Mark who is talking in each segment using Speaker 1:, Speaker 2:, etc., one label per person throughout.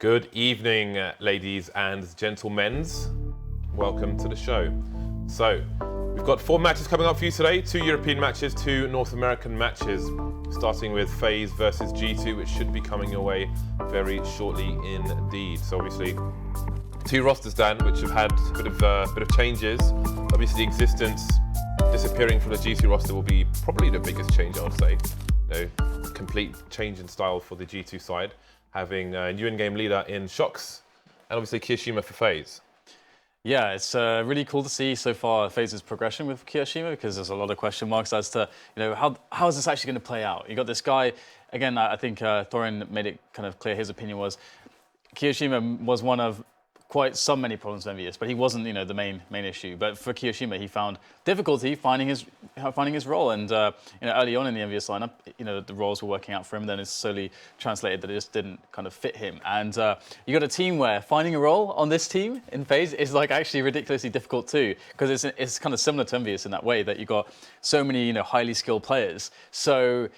Speaker 1: Good evening, ladies and gentlemen. Welcome to the show. So, we've got 4 matches coming up for you today. 2 European matches, 2 North American matches. Starting with FaZe versus G2, which should be coming your way very shortly indeed. So obviously, 2 rosters, Dan, which have had a bit of changes. Obviously, the existence disappearing from the G2 roster will be probably the biggest change, I would say. Complete change in style for the G2 side, having a new in-game leader in shox, and obviously kioShiMa for FaZe.
Speaker 2: Yeah, it's really cool to see so far FaZe's progression with kioShiMa, because there's a lot of question marks as to how is this actually going to play out. You got this guy again. I think Thorin made it kind of clear. His opinion was kioShiMa was one of quite many problems for EnVyUs, but he wasn't the main issue. But for kioShiMa, he found difficulty finding his role, and early on in the EnVyUs lineup, the roles were working out for him. Then it's slowly translated that it just didn't kind of fit him. And you got a team where finding a role on this team in FaZe is like actually ridiculously difficult too, because it's kind of similar to EnVyUs in that way that you got so many highly skilled players. So.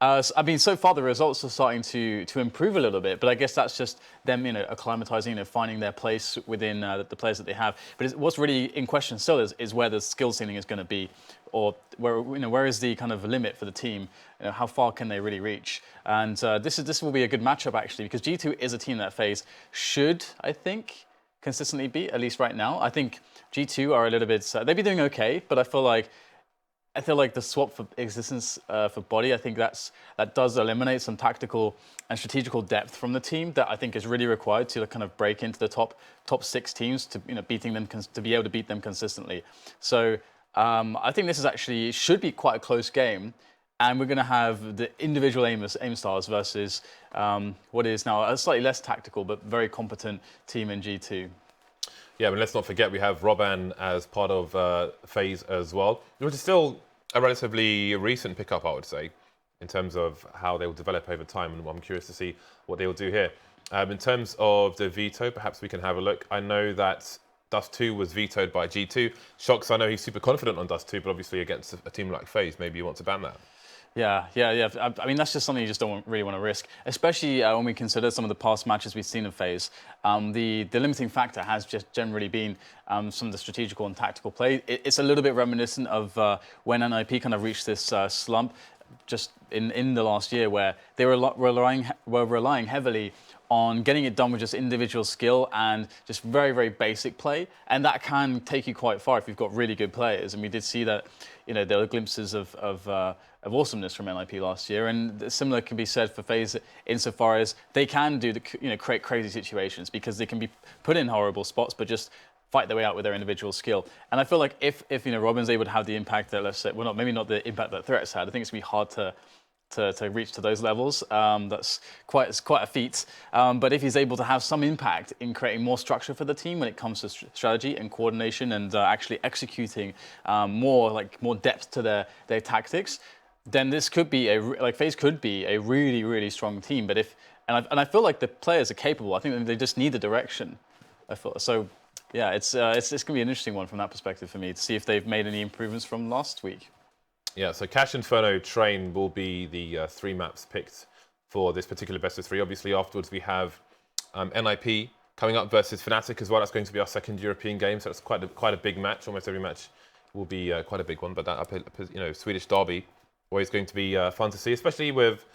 Speaker 2: I mean, so far the results are starting to improve a little bit, but I guess that's just them, acclimatizing, finding their place within the players that they have. But what's really in question still is where the skill ceiling is going to be, or where is the kind of limit for the team? How far can they really reach? And this will be a good matchup actually, because G2 is a team that FaZe should, I think, consistently beat, at least right now. I think G2 are a little bit, they'd be doing okay, but I feel like the swap for existence for bodyy, I think that does eliminate some tactical and strategical depth from the team that I think is really required to kind of break into the top 6 teams to beating them, to be able to beat them consistently. So I think this should be quite a close game, and we're going to have the individual aim stars versus what is now a slightly less tactical but very competent team in G2.
Speaker 1: Yeah, but let's not forget we have Robin as part of FaZe as well, which is still a relatively recent pickup, I would say, in terms of how they will develop over time, and I'm curious to see what they will do here. In terms of the veto, perhaps we can have a look. I know that Dust 2 was vetoed by G2. shox, I know he's super confident on Dust 2, but obviously against a team like FaZe, maybe you want to ban that.
Speaker 2: Yeah. I mean, that's just something you just don't really want to risk, especially when we consider some of the past matches we've seen in FaZe. The limiting factor has just generally been some of the strategical and tactical play. It's a little bit reminiscent of when NIP kind of reached this slump just in the last year, where they were relying heavily on getting it done with just individual skill and just very, very basic play. And that can take you quite far if you've got really good players. And we did see that, there were glimpses of awesomeness from NIP last year. And similar can be said for FaZe insofar as they can create crazy situations, because they can be put in horrible spots, but just fight their way out with their individual skill. And I feel like if Robin's able to have the impact that, let's say, well, maybe not the impact that Threats had, I think it's going to be hard to reach to those levels. That's quite a feat. But if he's able to have some impact in creating more structure for the team when it comes to strategy and coordination, and actually executing more depth to their tactics, then this could be FaZe could be a really, really strong team. But I feel like the players are capable. I think they just need the direction. I feel so. Yeah, it's going to be an interesting one from that perspective for me, to see if they've made any improvements from last week.
Speaker 1: Yeah, so Cash Inferno Train will be the 3 maps picked for this particular best of 3. Obviously, afterwards we have NIP coming up versus Fnatic as well. That's going to be our 2nd European game, so it's quite a big match. Almost every match will be quite a big one, but that Swedish derby always going to be fun to see, especially with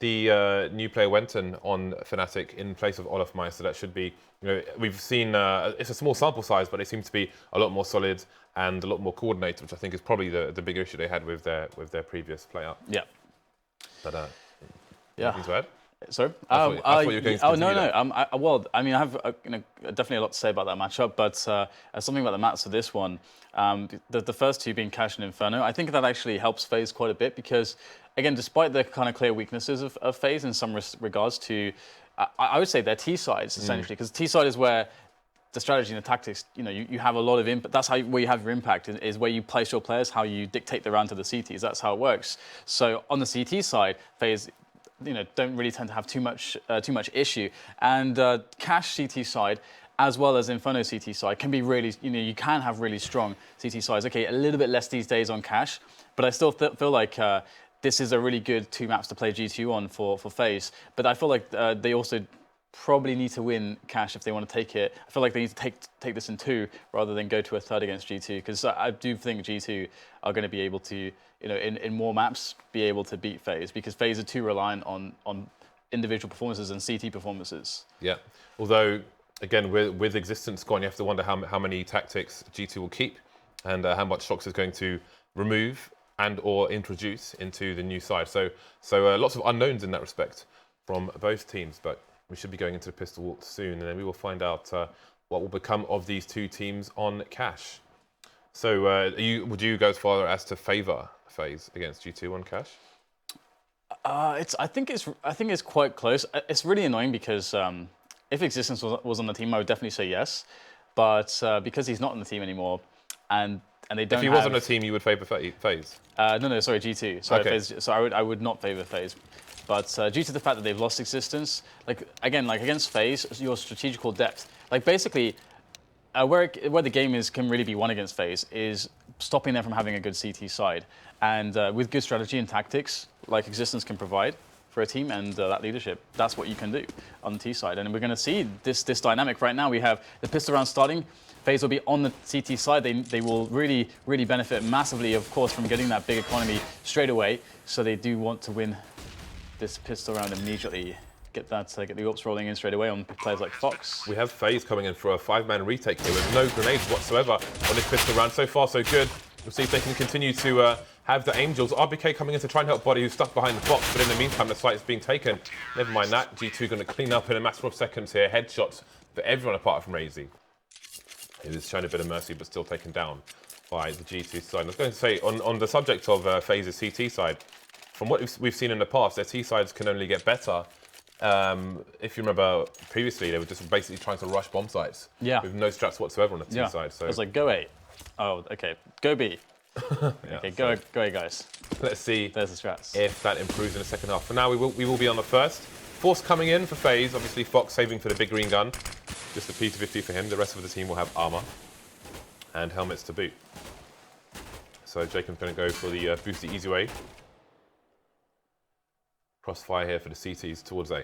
Speaker 1: the new player Wenton on Fnatic in place of Olofmeister. So that should be, we've seen, it's a small sample size, but they seem to be a lot more solid and a lot more coordinated, which I think is probably the bigger issue they had with their previous player.
Speaker 2: Yeah.
Speaker 1: But
Speaker 2: yeah.
Speaker 1: Anything to add?
Speaker 2: Sorry?
Speaker 1: I thought you were going to continue that.
Speaker 2: Well, I mean, I have definitely a lot to say about that matchup, but something about the maps for this one, the first 2 being Cash and Inferno, I think that actually helps FaZe quite a bit, because, again, despite the kind of clear weaknesses of FaZe in some regards to, I would say their T sides, essentially, because T side is where the strategy and the tactics, you have a lot of impact. That's where you have your impact, is where you place your players, how you dictate the round to the CTs. That's how it works. So on the CT side, FaZe, don't really tend to have too much issue. And Cash CT side, as well as Inferno CT side, can be really, you can have really strong CT sides. Okay, a little bit less these days on Cash, but I still feel like this is a really good 2 maps to play G2 on for FaZe. But I feel like they also probably need to win cash if they want to take it. I feel like they need to take this in 2 rather than go to a third against G2, because I do think G2 are going to be able to, in more maps, be able to beat FaZe, because FaZe are too reliant on individual performances and CT performances.
Speaker 1: Yeah, although, again, with Existence gone, you have to wonder how many tactics G2 will keep and how much shox is going to remove and or introduce into the new side. So lots of unknowns in that respect from both teams, but we should be going into the pistol walk soon, and then we will find out what will become of these 2 teams on cash. So would you go as far as to favour FaZe against G2 on cash?
Speaker 2: I think it's quite close. It's really annoying because if Existence was on the team, I would definitely say yes, but because he's not on the team anymore, and they don't.
Speaker 1: If he was on the team, you would favour FaZe?
Speaker 2: No, sorry, G2. Sorry,
Speaker 1: okay.
Speaker 2: FaZe, so I would not favour FaZe. But due to the fact that they've lost Existence, like against FaZe, your strategical depth, like basically, where the game can really be won against FaZe is stopping them from having a good CT side, and with good strategy and tactics, like Existence can provide for a team, and that leadership, that's what you can do on the T side. And we're going to see this dynamic right now. We have the pistol round starting. FaZe will be on the CT side. They will really benefit massively, of course, from getting that big economy straight away. So they do want to win this pistol round immediately. Get the AWPs rolling in straight away on players like Fox.
Speaker 1: We have FaZe coming in for a 5-man retake here with no grenades whatsoever on this pistol round. So far, so good. We'll see if they can continue to have the Angels. RpK coming in to try and help bodyy, who's stuck behind the box, but in the meantime, the site is being taken. Never mind that. G2 going to clean up in a matter of seconds here. Headshots for everyone apart from aizy. He was shown a bit of mercy, but still taken down by the G2 side. I was going to say, on the subject of FaZe's CT side, from what we've seen in the past, their T sides can only get better. If you remember previously, they were just basically trying to rush bomb sites with no strats whatsoever on the T side. So
Speaker 2: it was like, go A. Oh, okay. Go B. Okay, go A, guys.
Speaker 1: Let's see.
Speaker 2: There's the strats.
Speaker 1: If that improves in the second half. For now, we will be on the first. Force coming in for FaZe. Obviously, Fox saving for the big green gun. Just a P250 for him. The rest of the team will have armor and helmets to boot. So Jacob's going to go for the boosty easy way. Crossfire here for the CTs towards A.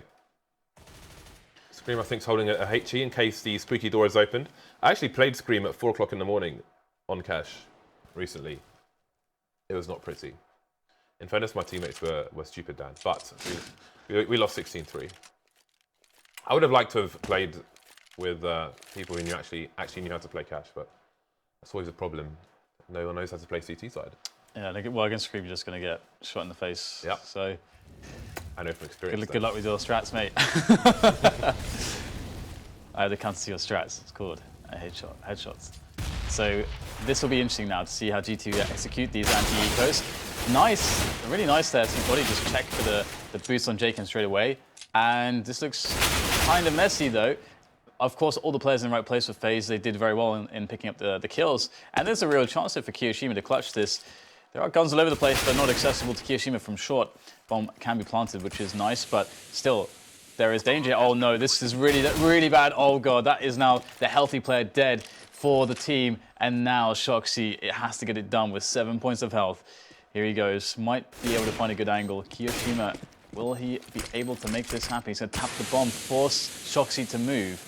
Speaker 1: Scream, I think, is holding a HE in case the squeaky door is opened. I actually played Scream at 4 o'clock in the morning on cash recently. It was not pretty. In fairness, my teammates were stupid, Dan, but we lost 16-3. I would have liked to have played with people who actually knew how to play cash, but that's always a problem. No one knows how to play CT side.
Speaker 2: Yeah, well, against Scream, you're just going to get shot in the face.
Speaker 1: Yep.
Speaker 2: So
Speaker 1: I know from experience.
Speaker 2: Good luck with your strats, mate. I have the counter to your strats. It's called headshots. So this will be interesting now to see how G2 execute these anti-ecos. Nice, really nice there. So bodyy just check for the boost on jkaem straight away. And this looks kind of messy though. Of course, all the players in the right place for FaZe, they did very well in picking up the kills. And there's a real chance here for kioShiMa to clutch this. There are guns all over the place, but not accessible to kioShiMa from short. Bomb can be planted, which is nice, but still, there is danger. Oh no, this is really bad. Oh god, that is now the healthy player dead for the team. And now shoxy, it has to get it done with 7 points of health. Here he goes, might be able to find a good angle. kioShiMa, will he be able to make this happen? He's gonna tap the bomb, force shoxy to move.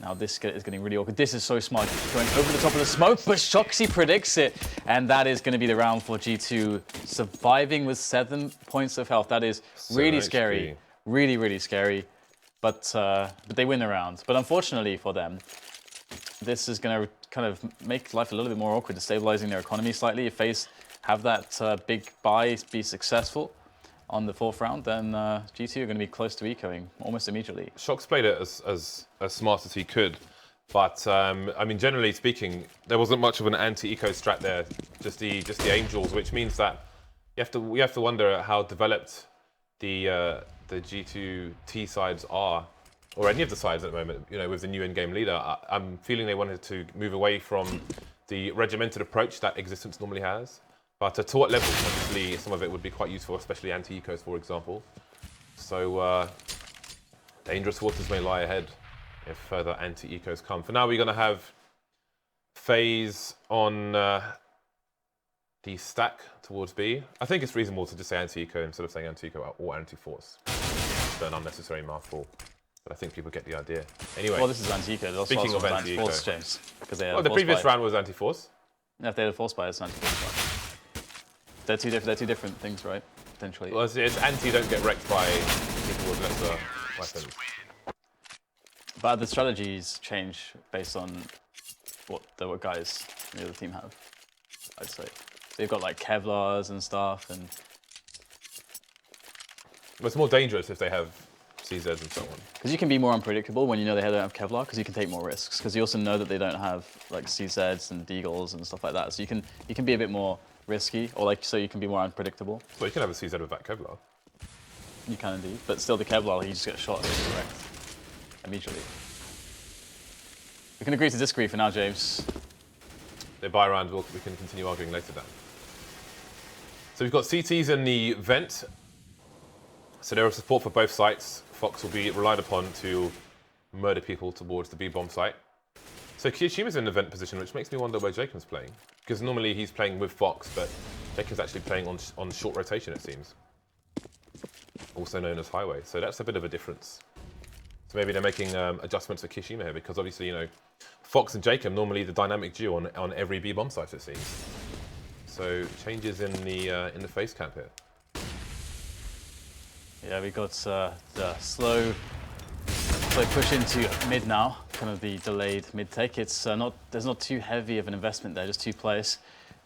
Speaker 2: Now this is getting really awkward. This is so smart, going over the top of the smoke, but shoxy predicts it. And that is going to be the round for G2, surviving with 7 points of health. That is really scary, really scary. But they win the round. But unfortunately for them, this is going to kind of make life a little bit more awkward, destabilizing their economy slightly. If FaZe have that big buy be successful on the 4th round, then G2 are going to be close to ecoing almost immediately.
Speaker 1: shox played it as smart as he could, but I mean, generally speaking, there wasn't much of an anti-eco strat there. Just the Angels, which means that we have to wonder how developed the G2 T sides are, or any of the sides at the moment. You know, with the new in-game leader, I'm feeling they wanted to move away from the regimented approach that Existence normally has. But to what level? Obviously, some of it would be quite useful, especially anti-ecos, for example. So dangerous waters may lie ahead if further anti-ecos come. For now, we're going to have FaZe on the stack towards B. I think it's reasonable to just say anti-eco instead of saying anti-eco or anti-force. just an unnecessary mouthful. But I think people get the idea. Anyway.
Speaker 2: Well, this is anti-eco.
Speaker 1: Speaking of anti-eco,
Speaker 2: James, because they had
Speaker 1: the previous round was anti-force.
Speaker 2: Yeah, if they had a force buy, it's anti-force buy. They're two different things, right? Potentially.
Speaker 1: Well, it's anti don't get wrecked by people with lesser weapons.
Speaker 2: But the strategies change based on what the guys in the other team have, I'd say. They've got like Kevlars and stuff, and
Speaker 1: Well, it's more dangerous if they have CZs and so on.
Speaker 2: because you can be more unpredictable when you know they don't have Kevlar, because you can take more risks. Because you also know that they don't have like CZs and Deagles and stuff like that, so you can be a bit more risky, or like so you can be more unpredictable.
Speaker 1: Well, you can have a CZ without Kevlar.
Speaker 2: You can indeed, but still the Kevlar, you just get shot direct immediately. We can agree to disagree for now, James.
Speaker 1: They buy around, we can continue arguing later then. So we've got CTs in the vent. So there is support for both sites. Fox will be relied upon to murder people towards the B-bomb site. So kioShiMa's in the vent position, which makes me wonder where jkaem's playing. Because normally he's playing with Fox, but jkaem's actually playing on short rotation, it seems. Also known as highway. So that's a bit of a difference. So maybe they're making adjustments for kioShiMa here, because obviously, you know, Fox and jkaem normally the dynamic duo on every B-bomb site, it seems. So changes in the FaZe camp here.
Speaker 2: Yeah, we got the slow push into mid now, kind of the delayed mid take. It's there's not too heavy of an investment there, just 2 players.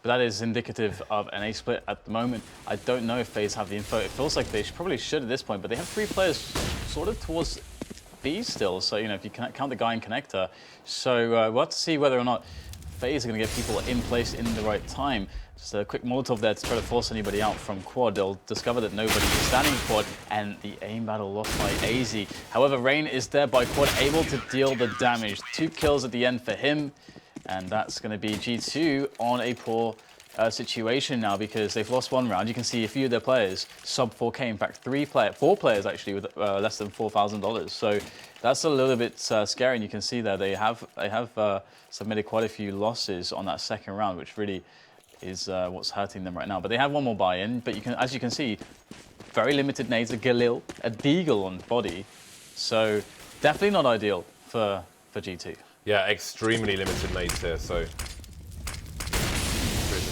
Speaker 2: But that is indicative of an A split at the moment. I don't know if FaZe have the info. It feels like they probably should at this point, but they have 3 players sort of towards B still. So, you know, if you can count the guy in connector. So we'll have to see whether or not FaZe are going to get people in place in the right time. Just a quick Molotov there to try to force anybody out from quad. They'll discover that nobody is standing quad, and the aim battle lost by aizy. However, Rain is there by quad, able to deal the damage. 2 kills at the end for him, and that's going to be G2 on a poor situation now, because they've lost 1 round. You can see a few of their players sub 4K. In fact, 4 players actually with less than $4,000. So that's a little bit scary. And you can see there they have submitted quite a few losses on that second round, which really is what's hurting them right now. But they have 1 more buy-in. But you can, as you can see, very limited nades. A Galil, a Deagle on body. So definitely not ideal for G2.
Speaker 1: Yeah, extremely limited nades here. So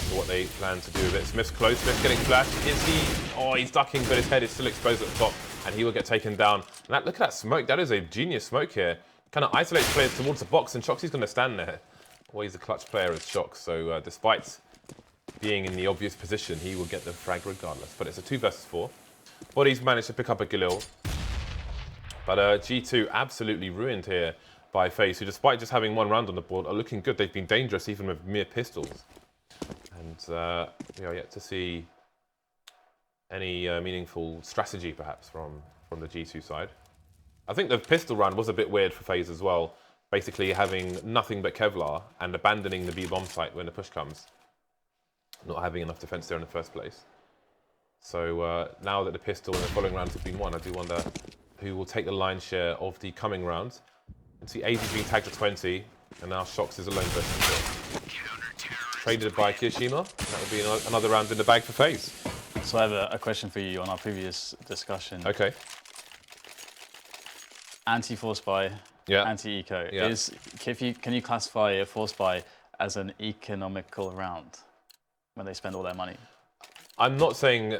Speaker 1: for what they plan to do with it. Smith's close, Smith getting flashed. Is he? Oh, he's ducking, but his head is still exposed at the top, and he will get taken down. And look at that smoke. That is a genius smoke here. Kind of isolates players towards the box, and shox is going to stand there. Well, he's a clutch player as shox, so despite being in the obvious position, he will get the frag regardless. But it's a 2 versus 4. body's managed to pick up a Galil. But G2 absolutely ruined here by FaZe, who despite just having 1 round on the board are looking good. They've been dangerous even with mere pistols. And we are yet to see any meaningful strategy, perhaps, from the G2 side. I think the pistol round was a bit weird for FaZe as well. Basically having nothing but Kevlar and abandoning the B-bomb site when the push comes. Not having enough defense there in the first place. So now that the pistol and the following rounds have been won, I do wonder who will take the lion's share of the coming rounds. You can see aizy being tagged to 20, and now shox is alone versus 4. Traded by kioShiMa. That would be another round in the bag for FaZe.
Speaker 2: So I have a question for you on our previous discussion.
Speaker 1: Okay.
Speaker 2: Anti-force buy,
Speaker 1: Yeah.
Speaker 2: anti-eco.
Speaker 1: Yeah.
Speaker 2: Can you classify a force buy as an economical round when they spend all their money?
Speaker 1: I'm not saying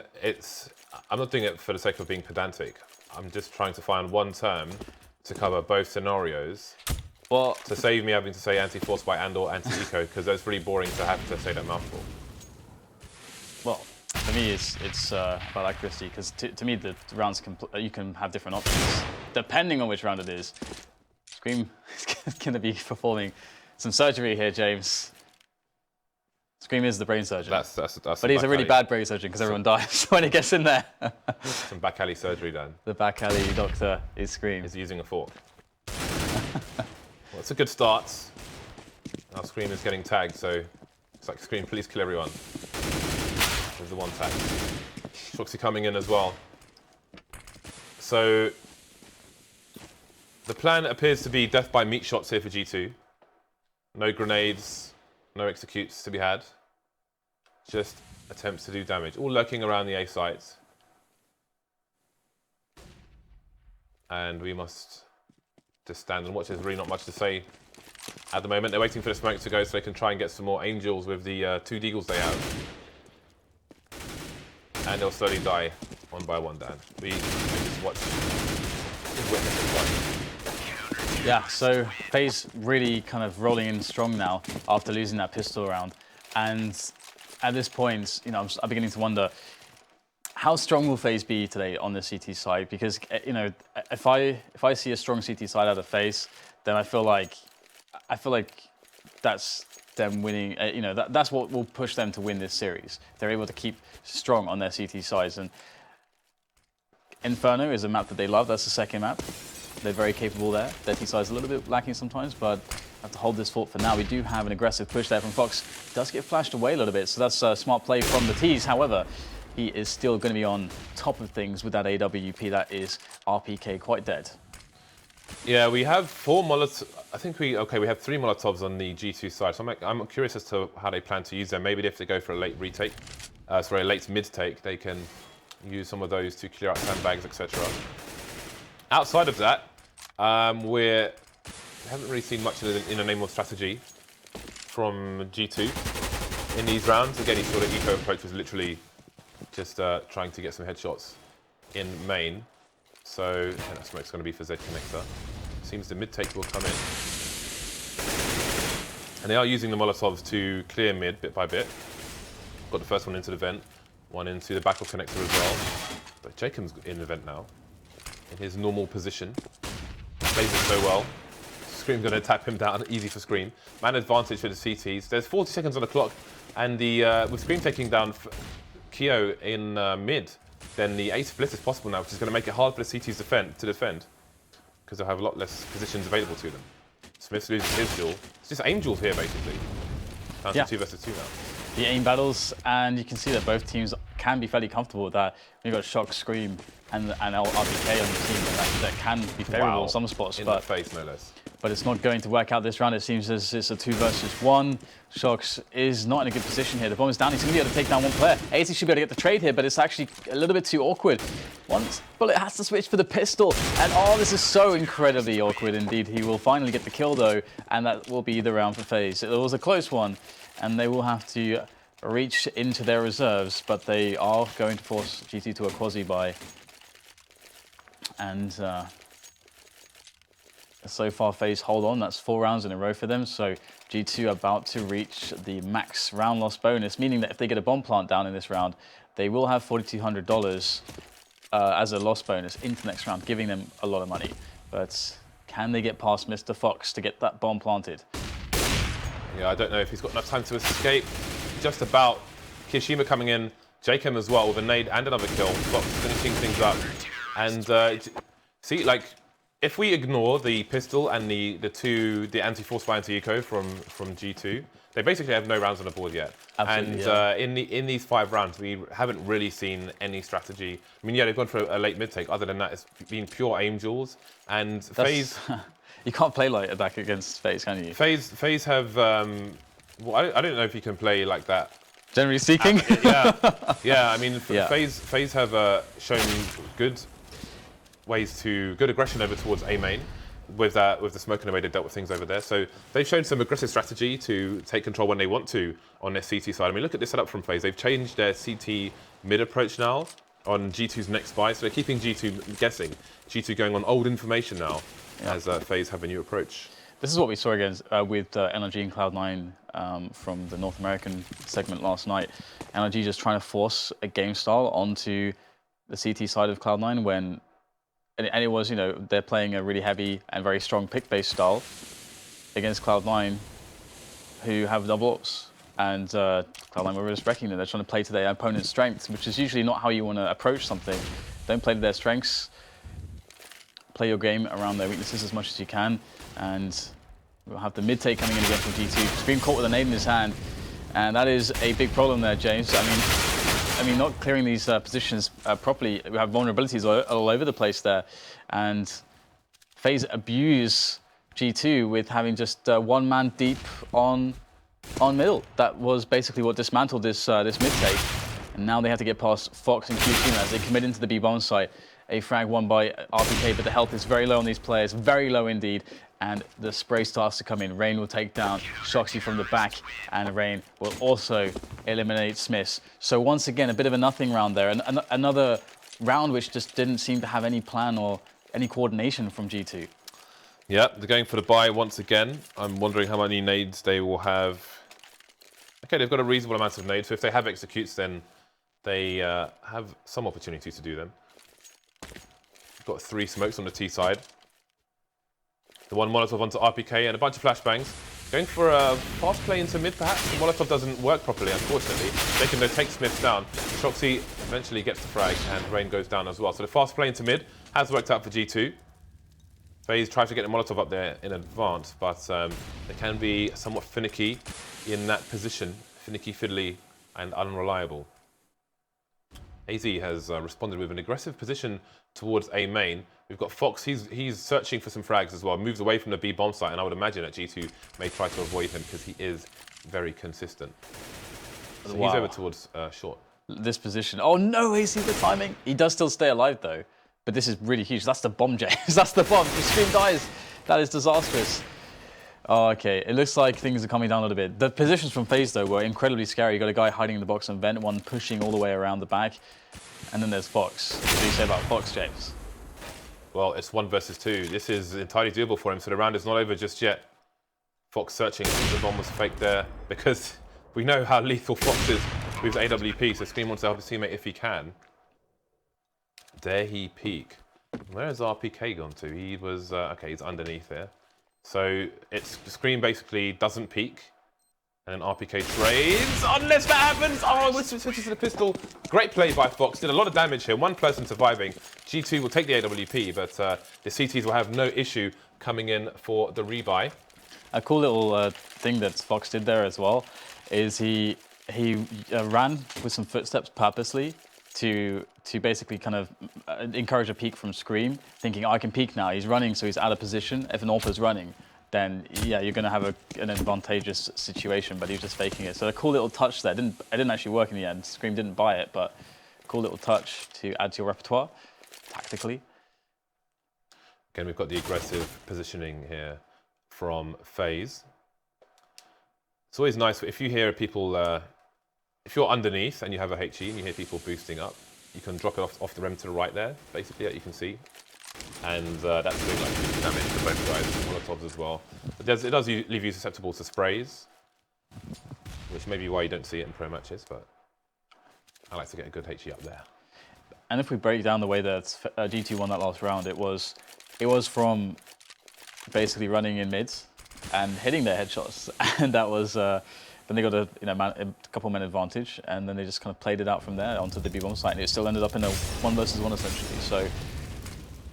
Speaker 1: I'm not doing it for the sake of being pedantic. I'm just trying to find one term to cover both scenarios.
Speaker 2: Well,
Speaker 1: to save me having to say anti-force buy and or anti-eco, because it's really boring to have to say that mouthful.
Speaker 2: Well, for me, it's about accuracy, because to me, the rounds you can have different options depending on which round it is. Scream is going to be performing some surgery here, James. Scream is the brain surgeon.
Speaker 1: That's
Speaker 2: but he's a really bad brain surgeon because everyone dies when he gets in there.
Speaker 1: Some back alley surgery done.
Speaker 2: The back alley doctor is Scream.
Speaker 1: He's using a fork. Well, it's a good start. Now Scream is getting tagged, so it's like Scream, please kill everyone. There's the 1 tag. shoxy coming in as well. So the plan appears to be death by meat shots here for G2. No grenades, no executes to be had. Just attempts to do damage. All lurking around the A sites. and we must just stand and watch. There's really not much to say at the moment. They're waiting for the smoke to go so they can try and get some more angels with the 2 deagles they have. And they'll slowly die one by one, Dan. We just watch, just witness it one.
Speaker 2: Yeah, so FaZe really kind of rolling in strong now after losing that pistol round. And at this point, you know, I'm beginning to wonder, how strong will FaZe be today on the CT side? Because, you know, if I see a strong CT side out of FaZe, then I feel like that's them winning. You know, that's what will push them to win this series. They're able to keep strong on their CT sides. And Inferno is a map that they love. That's the second map. They're very capable there. Their T side is a little bit lacking sometimes, but have to hold this fort for now. We do have an aggressive push there from Fox. Does get flashed away a little bit, so that's a smart play from the T's. However, he is still going to be on top of things with that AWP. That is RPK quite dead.
Speaker 1: Yeah, we have 4 Molotovs. I think we have 3 Molotovs on the G2 side. So I'm curious as to how they plan to use them. Maybe if they go for a late retake, a late mid take, they can use some of those to clear out sandbags, etc. Outside of that, we haven't really seen much in the name of strategy from G2 in these rounds. Again, he saw the eco approach was literally just trying to get some headshots in main. So that smoke's going to be for Z connector. Seems the mid take will come in. And they are using the Molotovs to clear mid bit by bit. Got the first one into the vent, one into the back of connector as well. But jkaem's in the vent now, in his normal position. Plays it so well. Scream's going to tap him down, easy for Scream. Man advantage for the CTs. There's 40 seconds on the clock, and with Scream taking down Kio in mid, then the A split is possible now, which is going to make it hard for the CTs to defend, because they'll have a lot less positions available to them. SmithZz loses his duel. It's just angels here, basically. Down to 2 versus 2 now.
Speaker 2: The aim battles, and you can see that both teams can be fairly comfortable with that. You've got shox, Scream, and RPK on the team, and that can be favourable in some spots.
Speaker 1: In the face, no less.
Speaker 2: But it's not going to work out this round. It seems as it's a 2 versus 1. shox is not in a good position here. The bomb is down. He's going to be able to take down one player. aizy should be able to get the trade here, but it's actually a little bit too awkward. Once Bullet has to switch for the pistol. And oh, this is so incredibly awkward indeed. He will finally get the kill though, and that will be the round for FaZe. It was a close one, and they will have to reach into their reserves, but they are going to force G2 to a quasi-buy. And so far, FaZe hold on. That's 4 rounds in a row for them. So G2 about to reach the max round loss bonus, meaning that if they get a bomb plant down in this round, they will have $4,200 as a loss bonus into the next round, giving them a lot of money. But can they get past Mr. Fox to get that bomb planted?
Speaker 1: Yeah, I don't know if he's got enough time to escape. Just about. kioShiMa coming in, jkaem as well with a nade and another kill. Fox finishing things up. And see, like, if we ignore the pistol and the anti-force fire anti-eco from G2, they basically have no rounds on the board yet.
Speaker 2: Absolutely,
Speaker 1: and in these 5 rounds, we haven't really seen any strategy. I mean, yeah, they've gone for a late mid take. Other than that, it's been pure angels. And FaZe,
Speaker 2: you can't play like attack against FaZe, can you?
Speaker 1: FaZe have. Well, I don't know if you can play like that.
Speaker 2: Generally speaking,
Speaker 1: yeah. I mean, FaZe have shown good aggression over towards A main with the smoke and the way they've dealt with things over there. So they've shown some aggressive strategy to take control when they want to on their CT side. I mean, look at this setup from FaZe. They've changed their CT mid approach now on G2's next buy. So they're keeping G2 guessing. G2 going on old information now as FaZe have a new approach. This
Speaker 2: is what we saw against with NRG and Cloud9 from the North American segment last night. NRG just trying to force a game style onto the CT side of Cloud9 when, and it was, you know, they're playing a really heavy and very strong pick-based style against Cloud9, who have double ups. And Cloud9 were respecting them. They're trying to play to their opponent's strengths, which is usually not how you want to approach something. Don't play to their strengths. Play your game around their weaknesses as much as you can. And we'll have the mid take coming in again from G2. Scream caught with a nade in his hand. And that is a big problem there, James. I mean, not clearing these positions properly. We have vulnerabilities all over the place there. And FaZe abuse G2 with having just 1 man deep on middle. That was basically what dismantled this mid take. And now they have to get past Fox and kioShiMa as they commit into the B bomb site. a frag won by RpK, but the health is very low on these players, very low indeed. And the spray starts to come in. Rain will take down shoxy from the back, and Rain will also eliminate SmithZz. So once again, a bit of a nothing round there. And another round which just didn't seem to have any plan or any coordination from G2.
Speaker 1: Yeah, they're going for the buy once again. I'm wondering how many nades they will have. Okay, they've got a reasonable amount of nades, so if they have executes, then they have some opportunity to do them. Got 3 smokes on the T side. The one Molotov onto RpK and a bunch of flashbangs. Going for a fast play into mid, perhaps. The Molotov doesn't work properly, unfortunately. They can take SmithZz down. shoxy eventually gets the frag, and Rain goes down as well. So the fast play into mid has worked out for G2. FaZe tries to get the Molotov up there in advance, but they can be somewhat finicky in that position. Finicky, fiddly, and unreliable. aizy has responded with an aggressive position towards A main. We've got Fox, he's searching for some frags as well, moves away from the B bomb site, and I would imagine that G2 may try to avoid him because he is very consistent. So he's over towards short.
Speaker 2: This position, oh no, aizy the timing. He does still stay alive though, but this is really huge. That's the bomb, James, that's the bomb. If Scream dies, that is disastrous. Oh, okay, it looks like things are coming down a little bit. The positions from FaZe though were incredibly scary. You got a guy hiding in the box and vent, one pushing all the way around the back. And then there's Fox. What do you say about Fox, James?
Speaker 1: Well, it's 1 versus 2. This is entirely doable for him, so the round is not over just yet. Fox searching, the bomb was fake there, because we know how lethal Fox is with AWP, so Scream wants to help his teammate if he can. Dare he peek? Where has RpK gone to? He was, okay, he's underneath there. So it's Scream basically doesn't peek. And then RpK trades, unless that happens. Oh, switches to the pistol. Great play by Fox, did a lot of damage here. 1 person surviving. G2 will take the AWP, but the CTs will have no issue coming in for the rebuy.
Speaker 2: A cool little thing that Fox did there as well is he ran with some footsteps purposely to basically kind of encourage a peek from Scream, thinking, I can peek now. He's running, so he's out of position. If an AWP's running, then yeah, you're going to have an advantageous situation, but he was just faking it. So a cool little touch there. It didn't actually work in the end. Scream didn't buy it, but cool little touch to add to your repertoire, tactically.
Speaker 1: Again, we've got the aggressive positioning here from FaZe. It's always nice if you hear people, if you're underneath and you have a HE and you hear people boosting up, you can drop it off the rim to the right there, basically, that you can see. And that's doing like damage to both guys, Molotovs as well. But it does leave you susceptible to sprays, which may be why you don't see it in pro matches, but I like to get a good HE up there.
Speaker 2: And if we break down the way that G2 won that last round, it was from basically running in mids and hitting their headshots, and that was then they got a couple men advantage, and then they just kind of played it out from there onto the B bomb site, and it still ended up in a 1 versus 1 essentially. So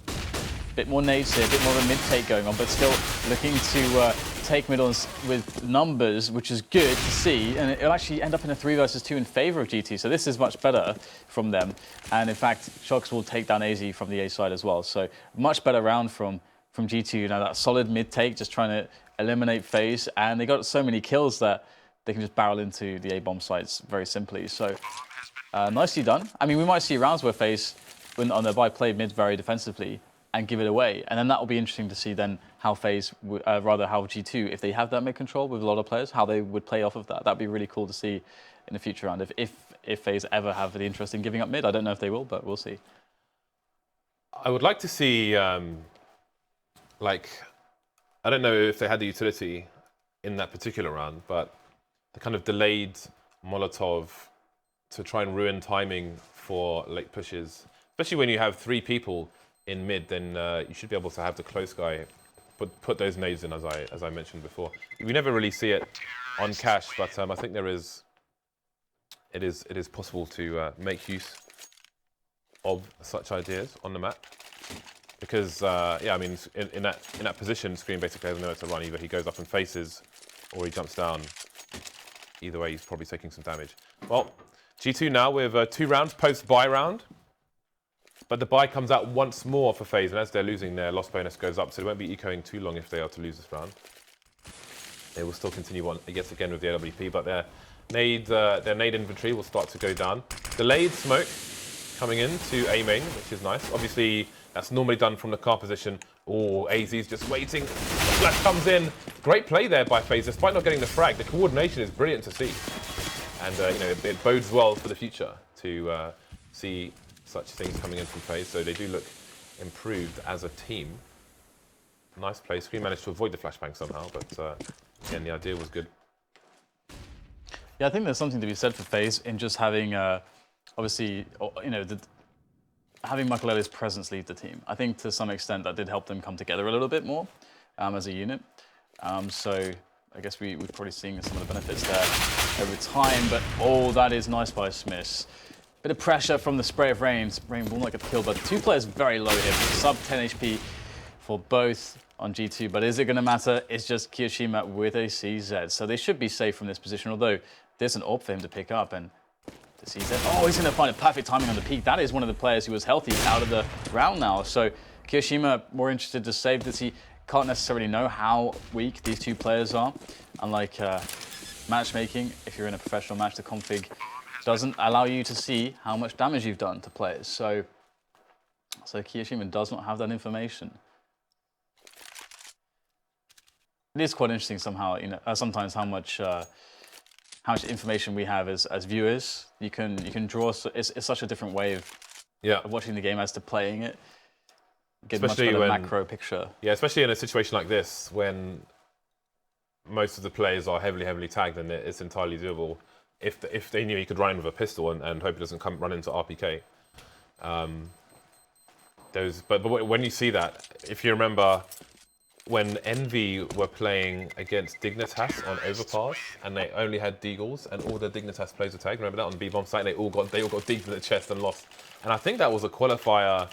Speaker 2: a bit more nades here, a bit more of a mid take going on, but still looking to take mid with numbers, which is good to see, and it'll actually end up in a 3 versus 2 in favor of G2. So this is much better from them, and in fact, shox will take down aizy from the A side as well. So much better round from G2. You know, that solid mid take, just trying to eliminate FaZe, and they got so many kills that they can just barrel into the A bomb sites very simply. So nicely done. I mean, we might see rounds where FaZe, on their buy, play mid very defensively and give it away, and then that will be interesting to see then how FaZe, rather how G2, if they have that mid control with a lot of players, how they would play off of that. That'd be really cool to see in the future round if FaZe ever have the interest in giving up mid. I don't know if they will, but we'll see.
Speaker 1: I would like to see, like, I don't know if they had the utility in that particular round, but the kind of delayed Molotov to try and ruin timing for late pushes, especially when you have 3 people in mid, then you should be able to have the close guy put those nades in, as I mentioned before. We never really see it on cash, but I think it is possible to make use of such ideas on the map. Because yeah, I mean, in that position, Scream basically has nowhere to run. Either he goes up and faces, or he jumps down. Either way, he's probably taking some damage. Well, G2 now with 2 rounds post-buy round. But the buy comes out once more for FaZe, and as they're losing, their loss bonus goes up, so they won't be ecoing too long if they are to lose this round. They will still continue on yet again with the AWP, but their nade inventory will start to go down. Delayed smoke coming in to A main, which is nice. Obviously, that's normally done from the car position. Oh, aizy's just waiting. The flash comes in. Great play there by FaZe, despite not getting the frag. The coordination is brilliant to see. And, you know, it bodes well for the future to see such things coming in from FaZe. So they do look improved as a team. Nice play. Scream managed to avoid the flashbang somehow, but again, the idea was good.
Speaker 2: Yeah, I think there's something to be said for FaZe in just having, obviously, you know, having Michael Ellis' presence lead the team. I think to some extent that did help them come together a little bit more as a unit. So I guess we're probably seeing some of the benefits there over time. But oh, that is nice by SmithZz. Bit of pressure from the spray of Rain. Rain will not get killed, but the two players very low here. Sub 10 HP for both on G2. But is it going to matter? It's just kioShiMa with a CZ. So they should be safe from this position, although there's an AWP for him to pick up. And the CZ, oh, he's going to find a perfect timing on the peak. That is one of the players who was healthy out of the round now. So kioShiMa more interested to save this. He can't necessarily know how weak these two players are. Unlike matchmaking, if you're in a professional match, the config doesn't allow you to see how much damage you've done to players. So kioShiMa does not have that information. It is quite interesting somehow, you know, sometimes how much information we have as viewers. You can draw. It's such a different way of watching the game as to playing it. Get much better macro picture.
Speaker 1: Yeah, especially in a situation like this when most of the players are heavily tagged, and it's entirely doable. If they knew he could run in with a pistol and hope it doesn't run into RPK. But when you see that, if you remember, when Envy were playing against Dignitas on Overpass, and they only had Deagles, and all the Dignitas players were tagged. Remember that on the B-bomb site? They all got digged in the chest and lost. And I think that was a qualifier.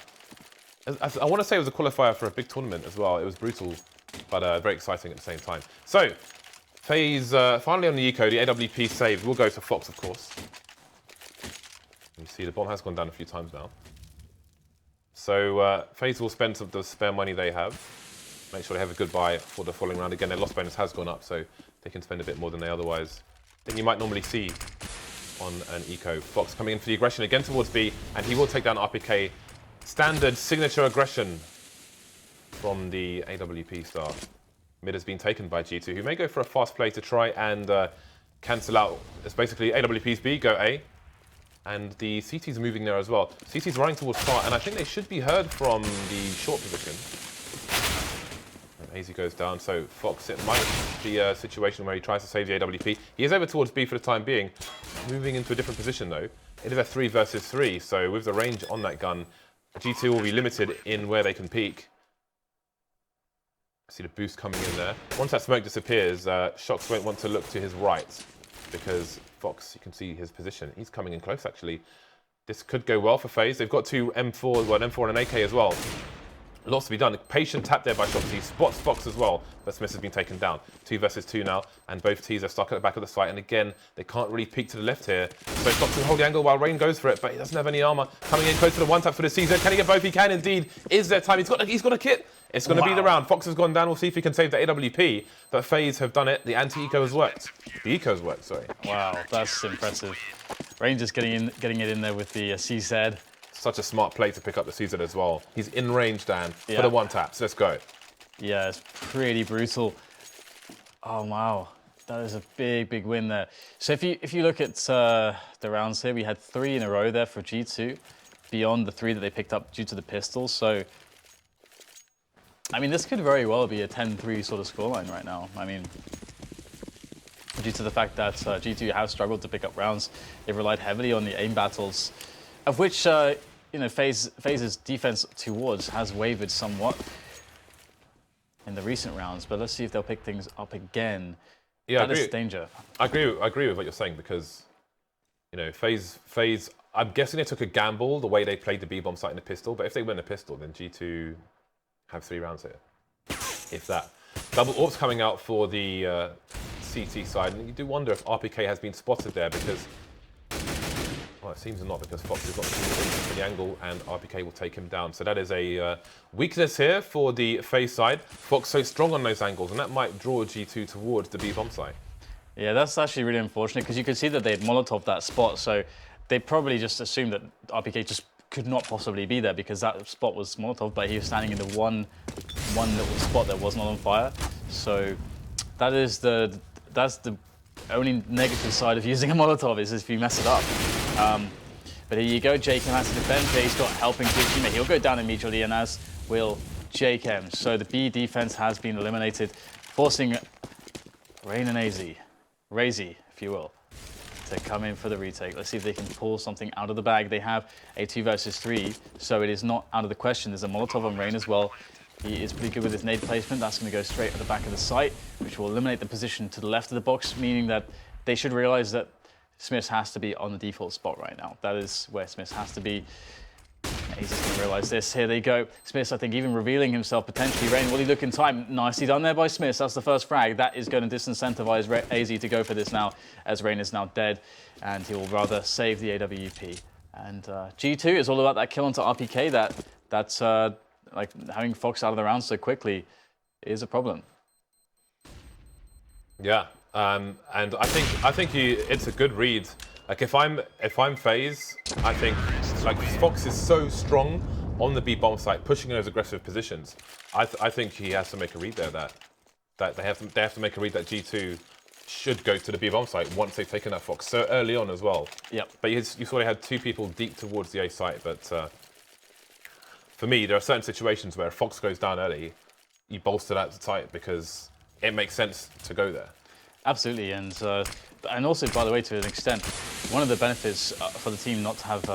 Speaker 1: I want to say it was a qualifier for a big tournament as well. It was brutal, but very exciting at the same time. So, FaZe finally on the eco. The AWP saved. We'll go to Fox, of course. You see the bomb has gone down a few times now. So FaZe will spend some of the spare money they have. Make sure they have a good buy for the following round. Again, their loss bonus has gone up, so they can spend a bit more than they otherwise than you might normally see on an eco. Fox coming in for the aggression again towards B, and he will take down RPK. Standard signature aggression from the AWP star. Mid has been taken by G2, who may go for a fast play to try and cancel out. It's basically AWP's B, go A. And the CT's moving there as well. CT's running towards far, and I think they should be heard from the short position. aizy goes down, so Fox, it might be a situation where he tries to save the AWP. He is over towards B for the time being. Moving into a different position though. It is a 3 versus 3, so with the range on that gun, G2 will be limited in where they can peek. See the boost coming in there. Once that smoke disappears, shox won't want to look to his right because Fox, you can see his position. He's coming in close actually. This could go well for FaZe. They've got two M4, well, an M4 and an AK as well. Lots to be done. Patient tap there by shox. He spots Fox as well, but SmithZz has been taken down. 2 versus 2 now, and both T's are stuck at the back of the site. And again, they can't really peek to the left here. So Fox can hold the angle while Rain goes for it, but he doesn't have any armor. Coming in close to the one tap for the CZ. Can he get both? He can indeed. Is there time? He's got a kit. It's going to be the round. Fox has gone down. We'll see if he can save the AWP. But FaZe have done it. The anti-eco has worked. The eco has worked, sorry.
Speaker 2: Wow, that's impressive. Rain just getting it in there with the CZ.
Speaker 1: Such a smart play to pick up the CZ as well. He's in range, Dan, for the one taps. Let's go.
Speaker 2: Yeah, it's pretty brutal. Oh, wow. That is a big win there. So if you look at the rounds here, we had 3 in a row there for G2, beyond the 3 that they picked up due to the pistol. So, I mean, this could very well be a 10-3 sort of scoreline right now. I mean, due to the fact that G2 have struggled to pick up rounds, they've relied heavily on the aim battles, of which, you know, FaZe's defense towards has wavered somewhat in the recent rounds. But let's see if they'll pick things up again. Yeah, that is danger.
Speaker 1: I agree with what you're saying because, you know, FaZe, I'm guessing they took a gamble the way they played the B-bomb site in the pistol. But if they win the pistol, then G2 have 3 rounds here, if that. Double AWPs coming out for the CT side, and you do wonder if RPK has been spotted there because, well, it seems not because Fox has got the angle and RPK will take him down. So that is a weakness here for the FaZe side. Fox so strong on those angles, and that might draw G2 towards the B-bomb site.
Speaker 2: Yeah, that's actually really unfortunate because you could see that they'd Molotov that spot, so they probably just assumed that RPK just could not possibly be there because that spot was Molotov, but he was standing in the one little spot that was not on fire. So that's the only negative side of using a Molotov is if you mess it up. But here you go, jkaem has to defend. He's got helping kioShiMa. He'll go down immediately, and as will jkaem. So the B defense has been eliminated, forcing Rain and aizy, if you will, to come in for the retake. Let's see if they can pull something out of the bag. They have a 2 versus 3, so it is not out of the question. There's a Molotov on Rain as well. He is pretty good with his nade placement. That's going to go straight at the back of the site, which will eliminate the position to the left of the box, meaning that they should realize that SmithZz has to be on the default spot right now. That is where SmithZz has to be. He's just going to realize this. Here they go. SmithZz, I think, even revealing himself potentially. Rain, will he look in time? Nicely done there by SmithZz. That's the first frag. That is going to disincentivize aizy to go for this now, as Rain is now dead, and he will rather save the AWP. And G2 is all about that kill onto RpK. That's like having Fox out of the round so quickly is a problem.
Speaker 1: Yeah, and I think it's a good read. Like if I'm FaZe, I think like Fox is so strong on the B bomb site, pushing in those aggressive positions. I think he has to make a read there that they have to make a read that G2 should go to the B bomb site once they've taken that Fox so early on as well.
Speaker 2: Yep.
Speaker 1: But you sort of had 2 people deep towards the A site, but for me, there are certain situations where if Fox goes down early, you bolster that site because it makes sense to go there.
Speaker 2: Absolutely, and also, by the way, to an extent, one of the benefits for the team not to have